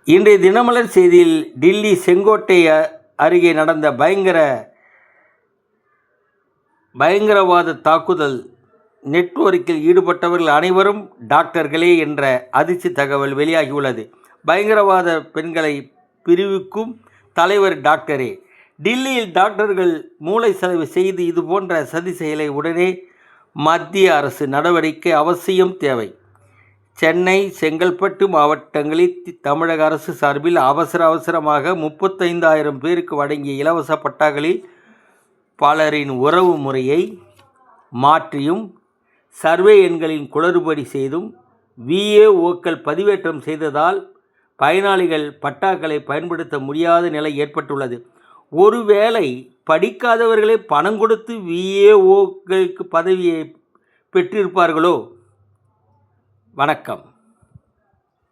இன்றைய தினமலர் செய்தியில் டில்லி செங்கோட்டை அருகே நடந்த பயங்கரவாத தாக்குதல், நெட்வொர்க்கில் ஈடுபட்டவர்கள் அனைவரும் டாக்டர்களே என்ற அதிர்ச்சி தகவல் வெளியாகியுள்ளது. பயங்கரவாத பெண்களை பிரிவுக்கும் தலைவர் டாக்டரே. டில்லியில் டாக்டர்கள் மூளை செலவு செய்து இதுபோன்ற சதி செயலை உடனே மத்திய அரசு நடவடிக்கை அவசியம் தேவை. சென்னை, செங்கல்பட்டு மாவட்டங்களில் தமிழக அரசு சார்பில் அவசரமாக 35,000 பேருக்கு வழங்கிய இலவச பட்டாக்களில் பலரின் உறவு முறையை மாற்றியும், சர்வே எண்களின் குளறுபடி செய்தும் VAOக்கள் பதிவேற்றம் செய்ததால் பயனாளிகள் பட்டாக்களை பயன்படுத்த முடியாத நிலை ஏற்பட்டுள்ளது. ஒருவேளை படிக்காதவர்களே பணம் கொடுத்து VAOக்களுக்கு பதவியை பெற்றிருப்பார்களோ? வணக்கம்.